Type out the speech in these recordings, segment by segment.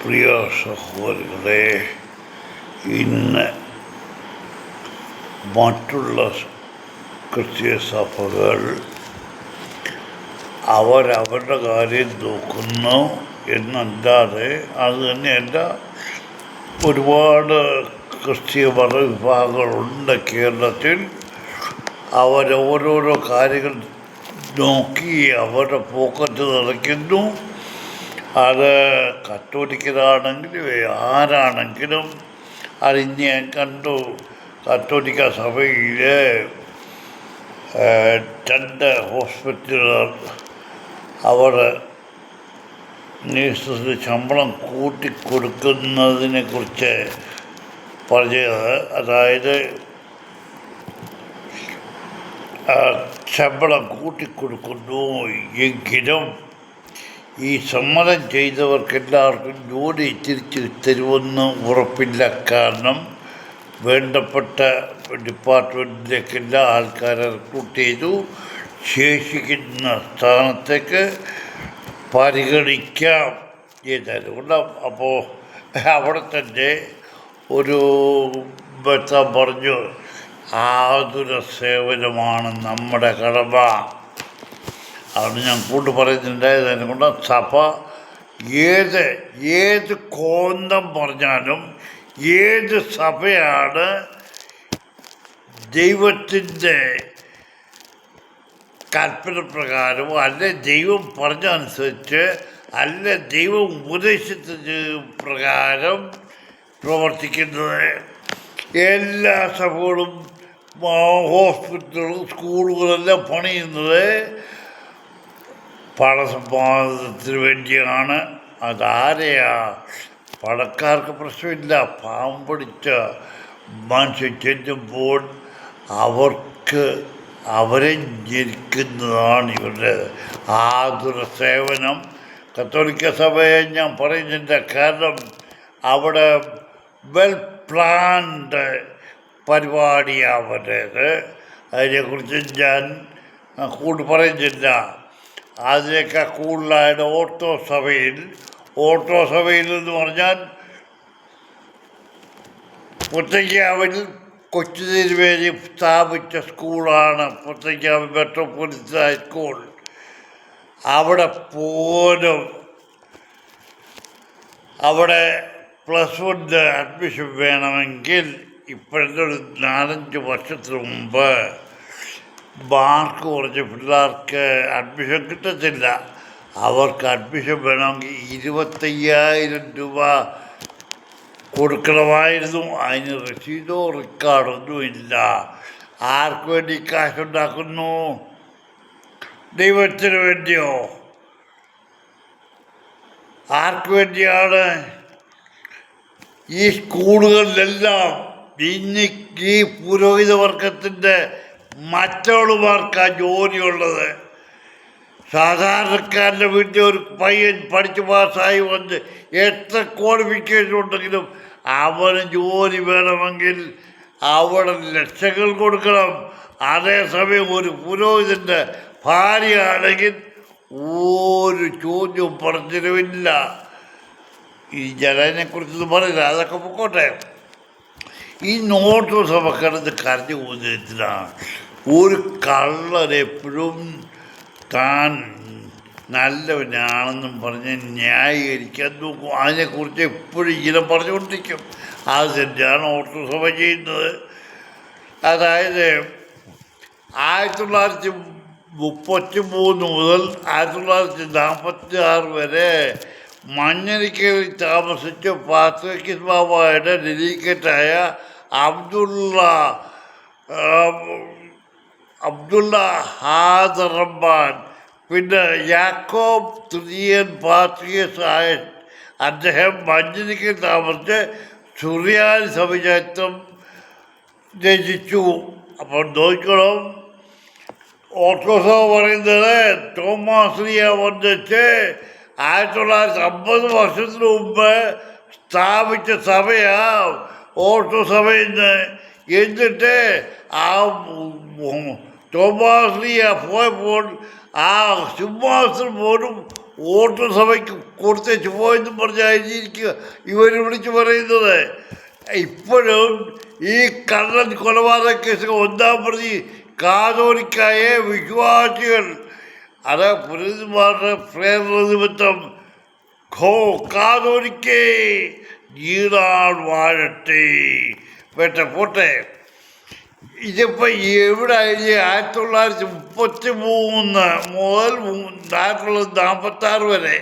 പ്രിയ സഹോദരങ്ങളെ, ഇന്ന് മറ്റുള്ള ക്രിസ്തീയ സഭകൾ അവരവരുടെ കാര്യം നോക്കുന്നു എന്നല്ലാതെ അത് തന്നെയല്ല, ഒരുപാട് ക്രിസ്തീയ മതവിഭാഗങ്ങളുണ്ട് കേരളത്തിൽ. അവരോരോരോ കാര്യങ്ങൾ നോക്കി അവരുടെ പോക്കറ്റ് നിറയ്ക്കുന്നു. അത് കത്തോലിക്കരാണെങ്കിലും ആരാണെങ്കിലും. അതിന് ഞാൻ കണ്ടു, കത്തോലിക്ക സഭയിൽ 2 ഹോസ്പിറ്റലുകൾ അവർ നേഴ്സസിന് ശമ്പളം കൂട്ടിക്കൊടുക്കുന്നതിനെ കുറിച്ച് പറഞ്ഞത്. അതായത് ശമ്പളം കൂട്ടിക്കൊടുക്കുന്നു എങ്കിലും ഈ സമ്മതം ചെയ്തവർക്കെല്ലാവർക്കും ജോലി തിരിച്ചു തരുമെന്ന് ഉറപ്പില്ല. കാരണം വേണ്ടപ്പെട്ട ഡിപ്പാർട്ട്മെൻറ്റിലേക്കെല്ലാ ആൾക്കാരെ റിക്രൂട്ട് ചെയ്തു. ശേഷിക്കുന്ന സ്ഥാനത്തേക്ക് പരിഗണിക്കാം ചെയ്തതുകൊണ്ട് അപ്പോൾ അവിടെ തന്നെ ഒരു ബന്ധം പറഞ്ഞു, ആതുര സേവനമാണ് നമ്മുടെ കടമ. അത് ഞാൻ കൊണ്ട് പറയുന്നുണ്ടായത്. അതുകൊണ്ട് സഭ ഏത് കോന്തം പറഞ്ഞാലും, ഏത് സഭയാണ് ദൈവത്തിൻ്റെ കൽപ്പന പ്രകാരം, അല്ലെ ദൈവം പറഞ്ഞനുസരിച്ച്, അല്ലെ ദൈവം ഉപദേശിച്ചത് പ്രകാരം പ്രവർത്തിക്കുന്നത്. എല്ലാ സഭകളും ഹോസ്പിറ്റലുകളും സ്കൂളുകളെല്ലാം പണിയുന്നത് പണസമ്പാദനത്തിന് വേണ്ടിയാണ്. അതാരെയാ? പണക്കാർക്ക് പ്രശ്നമില്ല. പാവം പിടിച്ച മനുഷ്യൻ ചെല്ലുമ്പോൾ അവരെ ജനിക്കുന്നതാണ് ഇവരുടെ ആതുര സേവനം. കത്തോലിക്ക സഭയെ ഞാൻ പറയുന്നില്ല, കാരണം അവിടെ വെൽ പ്ലാൻഡ് പരിപാടിയാണ് അവരുടേത്. അതിനെക്കുറിച്ച് ഞാൻ കൂടുതൽ പറയുന്നില്ല. അതിനേക്കാൾ കൂടുതലായിട്ട് ഓട്ടോ സഭയിൽ എന്ന് പറഞ്ഞാൽ പുത്തങ്കാവിൽ കൊച്ചു തിരുവേദി സ്ഥാപിച്ച സ്കൂളാണ് പുത്തങ്കാവ് മെട്രോപൊളിറ്റൻ ഹൈസ്കൂൾ. അവിടെ പോലും +1 അഡ്മിഷൻ വേണമെങ്കിൽ ഇപ്പോഴത്തെ ഒരു 4-5 വർഷത്തിന് മുമ്പ് മാർക്ക് കുറച്ച് പിള്ളേർക്ക് അഡ്മിഷൻ കിട്ടത്തില്ല. അവർക്ക് അഡ്മിഷൻ വേണമെങ്കിൽ 25,000 രൂപ കൊടുക്കണമായിരുന്നു. അതിന് രസീതോ റെക്കോർഡൊന്നും ഇല്ല. ആർക്ക് വേണ്ടി കാശുണ്ടാക്കുന്നു? ദൈവത്തിന് വേണ്ടിയോ? ആർക്ക് വേണ്ടിയാണ്? ഈ സ്കൂളുകളിലെല്ലാം ഇന്ന് ഈ പുരോഹിത വർഗത്തിൻ്റെ മറ്റവളുമാർക്കാണ് ജോലിയുള്ളത്. സാധാരണക്കാരൻ്റെ വീട്ടിൽ ഒരു പയ്യൻ പഠിച്ച് പാസ്സായി വന്ന് എത്ര ക്വാളിഫിക്കേഷൻ ഉണ്ടെങ്കിലും അവന് ജോലി വേണമെങ്കിൽ അവിടെ ലക്ഷങ്ങൾ കൊടുക്കണം. അതേസമയം ഒരു പുരോഹിതൻ്റെ ഭാര്യയാണെങ്കിൽ ഒരു ചോദ്യവും പറഞ്ഞിരുമില്ല. ഈ ജനനെക്കുറിച്ചൊന്നും പറയില്ല, അതൊക്കെ പൊക്കോട്ടെ. ഈ നോട്ട് സഭ കിടന്ന് കരഞ്ഞു പോകുന്നതിനാണ്. ഒരു കള്ളനെപ്പോഴും താൻ നല്ലവനാണെന്നും പറഞ്ഞ് ന്യായീകരിക്കാൻ നോക്കും. അതിനെക്കുറിച്ച് എപ്പോഴും ഇങ്ങനെ പറഞ്ഞുകൊണ്ടിരിക്കും. അത് തന്നെയാണ് ഓട്ടോ സഭ ചെയ്യുന്നത്. അതായത് 1933 മുതൽ 1946 വരെ മഞ്ഞരിക്കയിൽ താമസിച്ച പാത്രിക്കീസ് ബാബായുടെ ഡെലിഗേറ്റായ അബ്ദുള്ള ഹാദറമ്മാൻ, പിന്നെ യാക്കോബ് തൃതീയൻ പാത്രികീസ് ആയ അദ്ദേഹം മഞ്ഞരിക്കയിൽ താമസിച്ച് സുറിയാനി സഭചരിത്രം രചിച്ചു. അപ്പോൾ നോക്കണം, ഓർത്തഡോക്സ് പറയുന്നത് തോമാസ് ലീഹ വന്നിട്ട് 1950 വർഷത്തിന് മുമ്പ് സ്ഥാപിച്ച സഭയാ ഓർത്തഡോക്സ് സഭയിന്ന്. എന്നിട്ട് ആ തോമാസ് ലീഹ പോയപ്പോൾ ആ സിംഹാസനം പോലും വോട്ട് സഭയ്ക്ക് കൊടുത്തേച്ച് പോയെന്നും പറഞ്ഞായിരിക്കുക ഇവർ വിളിച്ച് പറയുന്നത്. ഇപ്പോഴും ഈ കള്ളൻ കൊലപാതക കേസ് 1-ാം പ്രതി കാതോലിക്കായ വിശ്വാസികൾ അത് പുരോഹിതന്മാരുടെ പ്രേരണ നിമിത്തം കാതോലിക്കേ ജീടാൻ വാഴട്ടെ പോട്ടെ. ഇതിപ്പോൾ എവിടെ 1933 മുതൽ 1946 വരെ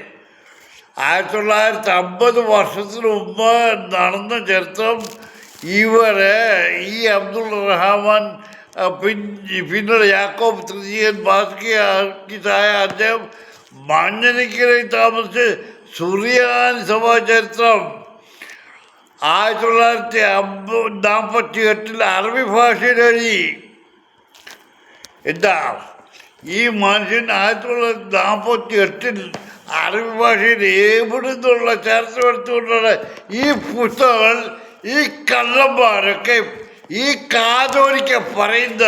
1950 വർഷത്തിന് മുമ്പ് നടന്ന ചരിത്രം ഇവരെ ഈ അബ്ദുൾ റഹ്മാൻ പിന്നീട് യാക്കോബ് തൃതീയൻ ബാസ്കിയായ അദ്ദേഹം മഞ്ഞനിക്കരയിൽ താമസിച്ച് സുറിയാനി സഭാ ചരിത്രം 1948 അറബി ഭാഷയിൽ എഴുതി. എന്താ ഈ മനുഷ്യൻ 1948 അറബി ഭാഷയിൽ എവിടുന്നുള്ള ചരിത്രം എടുത്തുകൊണ്ടാണ് ഈ പുസ്തകങ്ങൾ ഈ കള്ളന്മാരൊക്കെ ഈ കാതോലിക്ക പറയുന്ന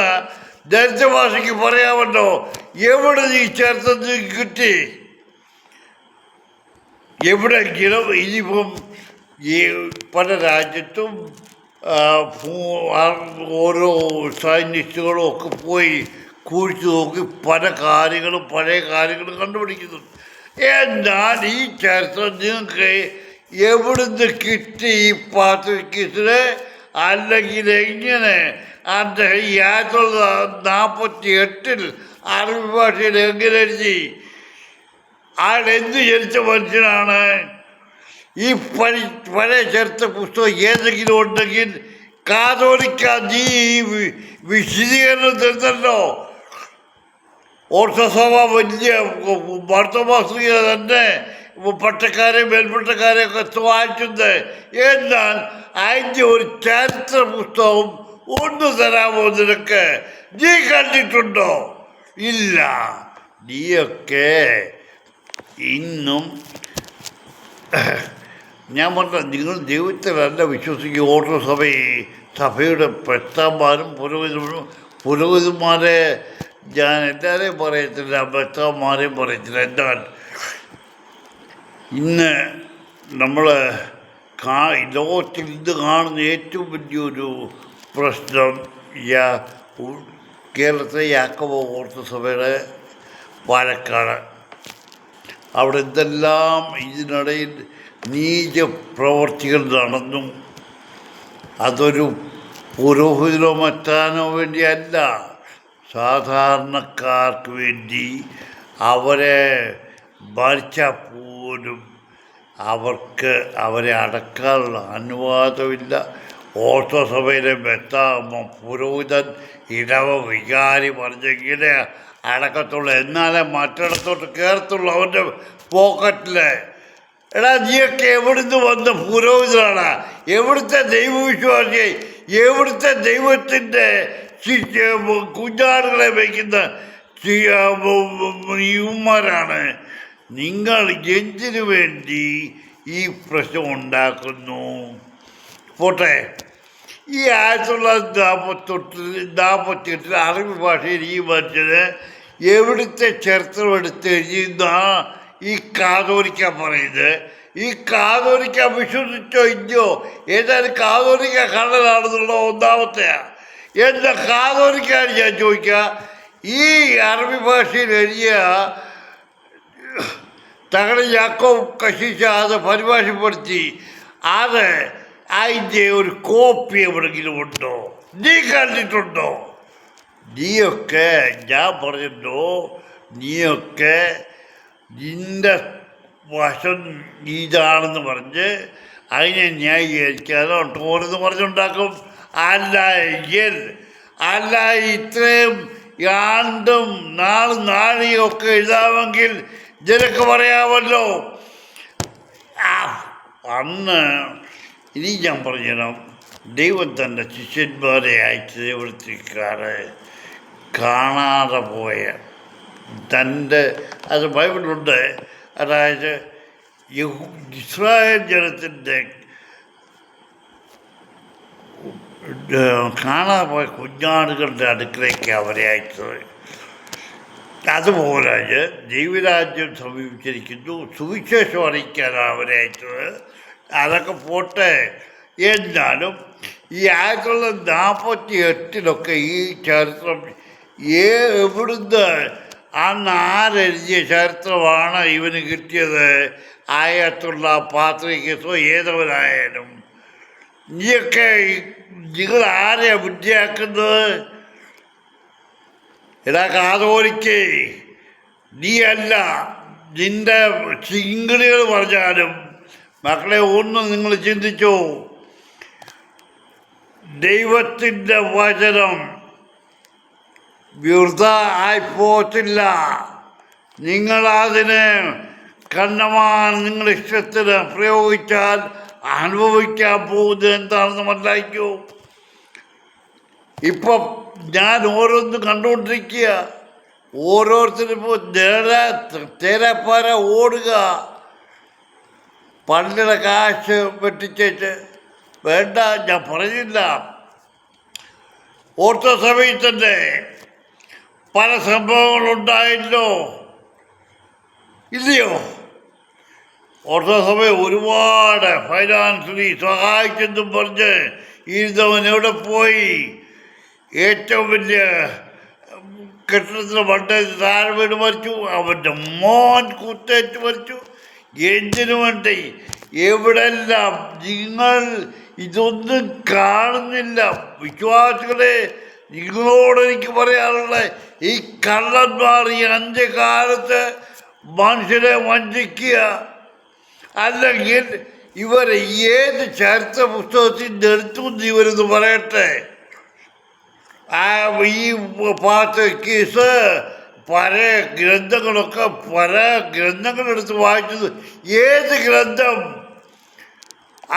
ദളിത ഭാഷയ്ക്ക് പറയാമല്ലോ. എവിടെ ഈ ചരിത്രം കിട്ടി? എവിടെങ്കിലും ഇതിപ്പം ഈ പല രാജ്യത്തും ഓരോ സയൻറ്റിസ്റ്റുകളും ഒക്കെ പോയി കുഴിച്ചു നോക്കി പല കാര്യങ്ങളും പഴയ കാര്യങ്ങളും കണ്ടുപിടിക്കുന്നു. എന്നാൽ ഈ ചരിത്രം നിങ്ങൾക്ക് എവിടുന്ന് കിട്ടി? ഈ പാത്രിക്കീസിന് അല്ലെങ്കിൽ എങ്ങനെ അദ്ദേഹം 1948 അറബി ഭാഷയിൽ എങ്ങനെ എഴുതി? ആളെന്ത് ജനിച്ച മനുഷ്യനാണ്? ഈ പഴയ ചരിത്ര പുസ്തകം ഏതെങ്കിലും ഉണ്ടെങ്കിൽ കാതോലിക്ക നീ വിശദീകരണം തരുന്നല്ലോ. ഓർത്തസഭ വലിയ വർത്തമാസിക തന്നെ പട്ടക്കാരെ മേൽപ്പട്ടക്കാരെയൊക്കെ വായിക്കുന്നത്. എന്നാൽ അതിൻ്റെ ഒരു ചരിത്ര പുസ്തകം ഒന്ന് തരാമോ നിനക്ക്? നീ കണ്ടിട്ടുണ്ടോ? ഇല്ല. നീയൊക്കെ ഇന്നും ഞാൻ പറഞ്ഞ നിങ്ങൾ ദൈവത്തിലല്ല വിശ്വസിക്കുക. ഓരോ സഭയുടെ പ്രസ്താവന്മാരും പുരോഹിതന്മാരെ ഞാൻ എല്ലാവരെയും പറയത്തില്ല, പ്രസ്താവന്മാരെയും പറയത്തില്ല. എന്നാൽ ഇന്ന് നമ്മൾ ലോകത്തിൽ ഇന്ന് കാണുന്ന ഏറ്റവും വലിയൊരു പ്രശ്നം കേരളത്തിലെ യാക്കോബ ഓർത്തഡോക്സ് സഭയുടെ പാലക്കാട്. അവിടെ എന്തെല്ലാം ഇതിനിടയിൽ നീച പ്രവർത്തികൾ നടന്നു. അതൊരു പുരോഹിതനോ മറ്റാനോ വേണ്ടിയല്ല, സാധാരണക്കാർക്ക് വേണ്ടി. അവരെ മരിച്ചാൽ പോലും അവരെ അടക്കാനുള്ള അനുവാദമില്ല. ഓർത്തഡോക്സ് സഭയിലെ പുരോഹിതൻ ഇടവ വികാരി പറഞ്ഞെങ്കിലേ അടക്കത്തുള്ളൂ, എന്നാലേ മറ്റിടത്തോട്ട് കയറത്തുള്ളൂ അവൻ്റെ പോക്കറ്റിൽ. എടാ നീയൊക്കെ എവിടുന്ന് വന്ന പുരോഹിതനാണ്? എവിടുത്തെ ദൈവവിശ്വാസി? എവിടുത്തെ ദൈവത്തിൻ്റെ കുഞ്ഞാടുകളെ വയ്ക്കുന്ന യുവന്മാരാണ് നിങ്ങൾ? എന്തിനു വേണ്ടി ഈ പ്രശ്നം ഉണ്ടാക്കുന്നു? പോട്ടെ, ഈ 1948 അറബി ഭാഷയിൽ ഈ മനുഷ്യന് എവിടുത്തെ ചരിത്രം എടുത്ത് എഴുതുന്ന ഈ കാതോലിക്ക പറയുന്നത്? ഈ കാതോലിക്ക വിശ്വസിച്ചോ ഇല്ലയോ? ഏതായാലും കാതോലിക്ക കള്ളനാണെന്നുള്ള ഒന്നാമത്തെയാണ്. എന്താ കാതോലിക്കാണ് ഞാൻ ചോദിക്കുക. ഈ അറബി ഭാഷയിൽ എഴുതിയ തകഴ യാക്കോബ് കശീശ അത് പരിഭാഷപ്പെടുത്തി. അതിൻ്റെ ഒരു കോപ്പി എവിടെയെങ്കിലും ഉണ്ടോ? നീ കണ്ടിട്ടുണ്ടോ? നീയൊക്കെ ഞാൻ പറഞ്ഞിട്ടോ, നീയൊക്കെ നിൻ്റെ വശം ഇതാണെന്ന് പറഞ്ഞ് അതിനെ ന്യായീകരിക്കാനോ ടോറെന്ന് പറഞ്ഞുണ്ടാക്കും. അല്ല ഇത്രയും ആണ്ടും നാഴികയൊക്കെ എഴുതാമെങ്കിൽ നിനക്ക് പറയാമല്ലോ. അന്ന് ഇനി ഞാൻ പറഞ്ഞുതരാം. ദൈവം തൻ്റെ ശിഷ്യന്മാരെ അയച്ച ദൈവത്തിക്കാരെ കാണാതെ പോയ അത് ബൈബിളുണ്ട്. അതായത് ഇസ്രായേൽ ജനത്തിൻ്റെ കാണാതെ പോയ കുഞ്ഞാടുകളുടെ അടുക്കലേക്ക് അവരെ അയച്ചത്. അതുപോലെ ദൈവരാജ്യം സമീപിച്ചിരിക്കുന്നു, സുവിശേഷം അറിയിക്കാനാണ് അവരെ അയച്ചത്. അതൊക്കെ പോട്ടെ. എന്നാലും ഈ 1948 ഈ ചരിത്രം എവിടുന്ന് അന്ന് ആരെഴുതിയ ചരിത്രമാണ് ഇവന് കിട്ടിയത്? ആയത്തുള്ള പാത്രികേസോ ഏതവനായാലും നീയൊക്കെ നിങ്ങൾ ആരെയാണ് ബുദ്ധിയാക്കുന്നത്? എടാ കാതോലിക്കേ, നീയല്ല, നിന്റെ ചിങ്കിളികൾ പറഞ്ഞാലും മക്കളെ ഒന്നും നിങ്ങൾ ചിന്തിച്ചോ, ദൈവത്തിൻ്റെ വചനം വൃഥ ആയിപ്പോത്തില്ല. നിങ്ങളതിനെ കണ്ണമാൻ നിങ്ങൾ ഇഷ്ടത്തിന് പ്രയോഗിച്ചാൽ അനുഭവിക്കാൻ പോകുന്നത് എന്താണെന്ന് മനസ്സിലാക്കൂ. ഇപ്പം ഞാൻ ഓരോന്നും കണ്ടുകൊണ്ടിരിക്കുക. ഓരോരുത്തരും ഇപ്പോൾ തേരാപ്പാര ഓടുക, പള്ളിയുടെ കാശ് വെട്ടിച്ചേച്ച്. വേണ്ട, ഞാൻ പറഞ്ഞില്ല. ഓർത്തഡോക്സ് സഭയിൽ തന്നെ പല സംഭവങ്ങളുണ്ടായല്ലോ, ഇല്ലയോ? ഓർത്തഡോക്സ് സഭയെ ഒരുപാട് ഫൈനാൻഷ്യലി സഹായിച്ചെന്നും പറഞ്ഞ് ഇരുന്നവൻ എവിടെ പോയി? ഏറ്റവും വലിയ കെട്ടിടത്തിന് പണ്ട് താഴെ വീട് മരിച്ചു, അവൻ്റെ മോൻ കുത്തേറ്റ് മരിച്ചു. എന്തിനു വേണ്ടി? എവിടെല്ലാം നിങ്ങൾ ഇതൊന്നും കാണുന്നില്ല. വിശ്വാസികളെ, നിങ്ങളോട് എനിക്ക് പറയാനുള്ള, ഈ കള്ളന്മാർ ഈ അന്ത്യകാലത്ത് മനുഷ്യരെ വഞ്ചിക്കുക. അല്ലെങ്കിൽ ഇവർ ഏത് ചരിത്ര പുസ്തകത്തിൽ എടുത്തുകൊണ്ട് ഇവരെന്ന് പറയട്ടെ. ഈ പാത്രക്കേസ് പല ഗ്രന്ഥങ്ങളൊക്കെ പല ഗ്രന്ഥങ്ങളെടുത്ത് വായിച്ചത്. ഏത് ഗ്രന്ഥം?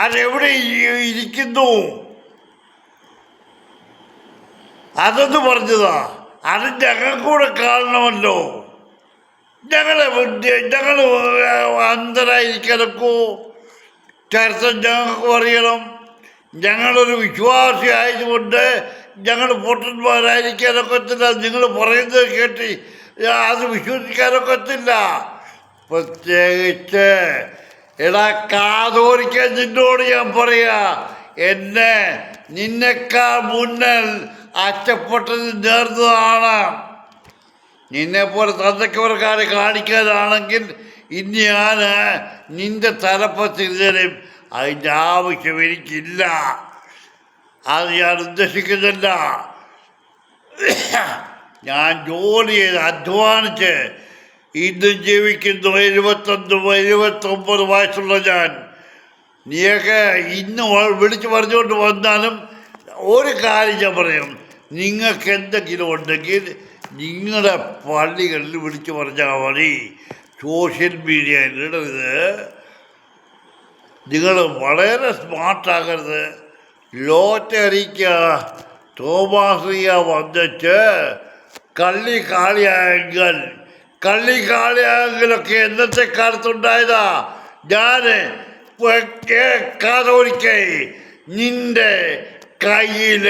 അതെവിടെ ഇരിക്കുന്നു? അതൊന്ന് പറഞ്ഞതാ. അത് ഞങ്ങൾക്കൂടെ കാണണമല്ലോ. ഞങ്ങൾ അന്ധരായിരിക്കലൊക്കോ ചരിത്രം ഞങ്ങൾക്ക് അറിയണം. ഞങ്ങളൊരു വിശ്വാസി ആയതുകൊണ്ട് ഞങ്ങൾ പൊട്ടന്മാരായിരിക്കാനൊക്കത്തില്ല. നിങ്ങൾ പറയുന്നത് കേട്ട് അത് വിശ്വസിക്കാനൊക്കത്തില്ല. പ്രത്യേകിച്ച് എടാ കാതോലിക്കാൻ നിന്നോട് ഞാൻ പറയാ, എന്നെ നിന്നെക്കാൾ മുന്നിൽ അച്ചപ്പെട്ടത് നേർന്നതാണ്. നിന്നെപ്പോലെ തന്തക്കവർക്കാരെ കാണിക്കാനാണെങ്കിൽ ഇനി ഞാൻ നിന്റെ തലപ്പത്തിരുന്നാലും അതിൻ്റെ ആവശ്യം എനിക്കില്ല. അത് ഞാൻ ഉദ്ദേശിക്കുന്നില്ല. ഞാൻ ജോലി ചെയ്ത് അധ്വാനിച്ച് ഇന്നും ജീവിക്കുന്നു. 79 വയസ്സുള്ള ഞാൻ. നീയൊക്കെ ഇന്ന് വിളിച്ചു പറഞ്ഞുകൊണ്ട് വന്നാലും ഒരു കാര്യം ഞാൻ പറയും, നിങ്ങൾക്ക് എന്തെങ്കിലും ഉണ്ടെങ്കിൽ നിങ്ങളുടെ പള്ളികളിൽ വിളിച്ചു പറഞ്ഞാൽ മതി. സോഷ്യൽ മീഡിയയിൽ ഇടരുത്. നിങ്ങൾ വളരെ സ്മാർട്ടാകരുത്. ലോകത്തെ അറിയിക്കുക. തോമാശ്രീയ വന്നിട്ട് കള്ളിക്കാളിയായെങ്കിലൊക്കെ എന്നത്തെ കാലത്തുണ്ടായതാ. ഞാൻ കാതോലിക്കേ, നിന്റെ കയ്യിൽ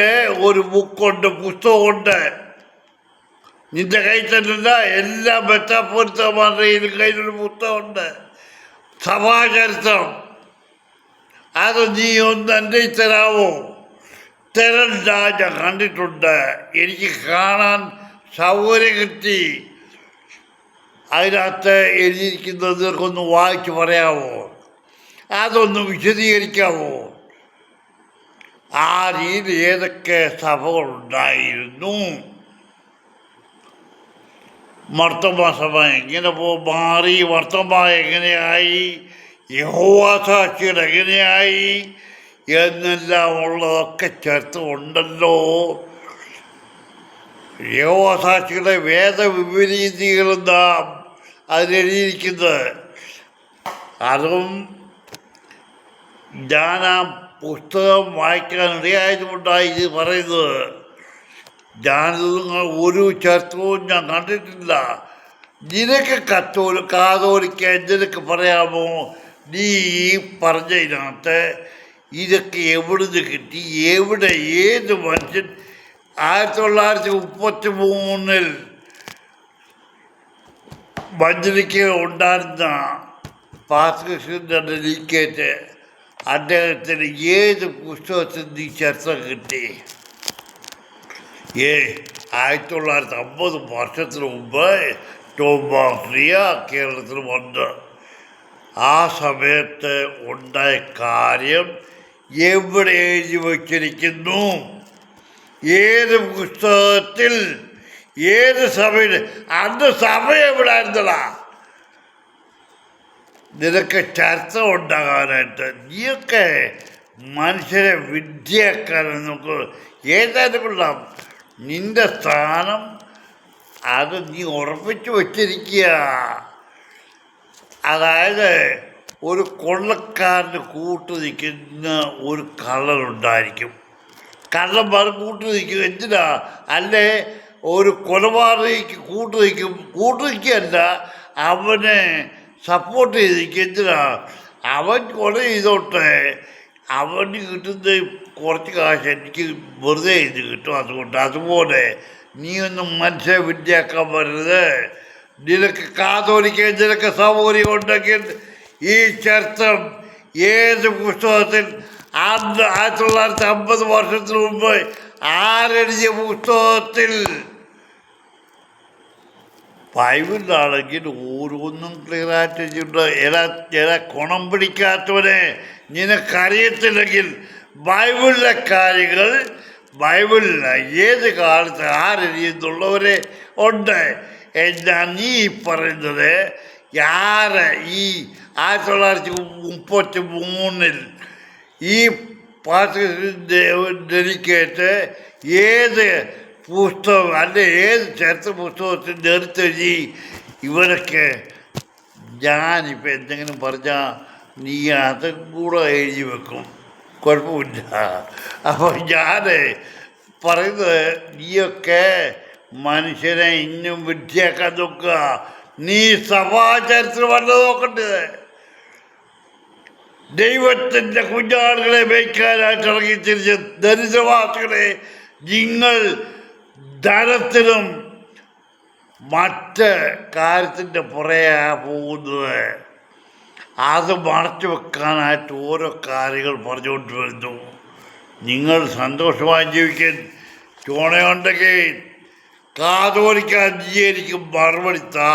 ഒരു ബുക്കുണ്ട്, പുസ്തകമുണ്ട്. നിന്റെ കയ്യിൽ തന്നെയല്ല, എല്ലാ മെത്താപ്പൊരുത്തമാരുടെയും കയ്യിലൊരു പുസ്തകമുണ്ട്, സഭാചരിത്രം. അത് നീ ഒന്ന് എൻ്റെ തരാമോ? തരണ്ട, ഞാൻ കണ്ടിട്ടുണ്ട്. എനിക്ക് കാണാൻ സൗകര്യം കിട്ടി. അതിനകത്ത് എഴുതിയിരിക്കുന്നത് നിനക്കൊന്ന് വായിച്ച് പറയാമോ? അതൊന്ന് വിശദീകരിക്കാമോ? ആ രീതി ഏതൊക്കെ സഭകളുണ്ടായിരുന്നു? മർത്തമാ സഭ എങ്ങനെ മാറി? മർത്തമാ എങ്ങനെയായി? യഹോവാ സാക്ഷികൾ എങ്ങനെയായി എന്നെല്ലാം ഉള്ളതൊക്കെ ചരിത്രമുണ്ടല്ലോ. യഹോവാ സാക്ഷികളുടെ വേദവിപരീതികളെന്താ അതിലെഴുതിയിരിക്കുന്നത്? അതും ഞാൻ ആ പുസ്തകം വായിക്കാൻ ഇടയായതുകൊണ്ടാണ് ഇത് പറയുന്നത്. ഞാനിത് ഒരു ചരിത്രവും ഞാൻ കണ്ടിട്ടില്ല. നിനക്ക് കാതോലിക്കാൻ നിനക്ക് പറയാമോ? നീ ഈ പറഞ്ഞതിനകത്ത് ഇതൊക്കെ എവിടുന്ന് കിട്ടി? എവിടെ? ഏത് മനുഷ്യൻ 1933 മഞ്ജരിക്ക് ഉണ്ടായിരുന്ന പാസ്കൃഷ്ണൻ്റെ ഡെലിക്കേറ്റ് അദ്ദേഹത്തിന് ഏത് പുസ്തകത്തിൽ നീ ചർച്ച കിട്ടി? 1950 വർഷത്തിന് മുമ്പ് തോമസ് റിയ കേരളത്തിൽ വന്ന് ആ സമയത്ത് ഉണ്ടായ കാര്യം എവിടെ എഴുതി വച്ചിരിക്കുന്നു? ഏത് പുസ്തകത്തിൽ? ഏത് സഭയിൽ? അന്ന് സഭ എവിടെ ആയിരുന്നടാ നിനക്ക് ചർച്ച ഉണ്ടാകാനായിട്ട്? നീയൊക്കെ മനുഷ്യരെ വിദ്യക്കാരൻ നോക്ക്. ഏതായാലും കൊള്ളാം, നിന്റെ സ്ഥാനം അത് നീ ഉറപ്പിച്ചു വച്ചിരിക്കുക. അതായത് ഒരു കൊള്ളക്കാരന് കൂട്ടു നിൽക്കുന്ന ഒരു കള്ളനുണ്ടായിരിക്കും. കള്ളന്മാർ കൂട്ടു നിൽക്കും. എന്തിനാ? അല്ലേ ഒരു കൊലപാതകയ്ക്ക് കൂട്ടു നിൽക്കുകയല്ല, അവനെ സപ്പോർട്ട് ചെയ്തിരിക്കും. എന്തിനാ? അവൻ കൊല ചെയ്തോട്ടെ, അവന് കിട്ടുന്ന കുറച്ച് കാശ് എനിക്ക് വെറുതെ ഇത് കിട്ടും. അതുപോലെ നീ ഒന്നും മനുഷ്യ വിദ്യയാക്കാൻ വരരുത്. നിനക്ക് കാതോലിക്കാൻ നിനക്ക് സൗകര്യം ഉണ്ടെങ്കിൽ ഈ ചരിത്രം ഏത് പുസ്തകത്തിൽ 1950 വർഷത്തിന് മുമ്പ് ആരെഴുതിയ പുസ്തകത്തിൽ? ബൈബിളിലാണെങ്കിൽ ഓരോന്നും ക്ലിയറായിട്ട് വെച്ചിട്ടുണ്ട്. എടാ കുണം പിടിക്കാത്തവനെ, നിനക്കറിയത്തില്ലെങ്കിൽ ബൈബിളിലെ കാര്യങ്ങൾ ബൈബിളിൽ ഏത് കാലത്ത് ആരെഴുതിയെന്നുള്ളവരെ ഉണ്ട്. എന്നാ നീ പറയുന്നത് ഈ 1933 ഈ ഡെലിക്കേറ്റ് ഏത് പുസ്തകം അല്ലെ ഏത് ചരിത്ര പുസ്തകത്തിൻ്റെ അടുത്തെഴുതി? ഇവരൊക്കെ ഞാനിപ്പോൾ എന്തെങ്കിലും പറഞ്ഞാൽ നീ അതും കൂടെ എഴുതി വെക്കും, കുഴപ്പമില്ല. അപ്പോൾ ഞാൻ പറയുന്നത്, നീയൊക്കെ മനുഷ്യനെ ഇന്നും വിദ്യയാക്കാൻ നോക്കുക. നീ സഭാചരിത്രമല്ല നോക്കേണ്ടത്. ദൈവത്തിൻ്റെ കുഞ്ഞാടുകളെ മേയ്ക്കാനായിട്ട് ഇറങ്ങിത്തിരിച്ച് ദരിദ്രവാസികളെ നിങ്ങൾ ധനത്തിനും മറ്റ് കാര്യത്തിൻ്റെ പുറകെ പോകുന്നത്. അത് മറച്ചു വെക്കാനായിട്ട് ഓരോ കാര്യങ്ങൾ പറഞ്ഞുകൊണ്ട് വരുന്നു. നിങ്ങൾ സന്തോഷമായി ജീവിക്കാൻ ചുണയുണ്ടെങ്കിൽ കാതോലിക്കാൻ എനിക്ക് മറുപടി താ.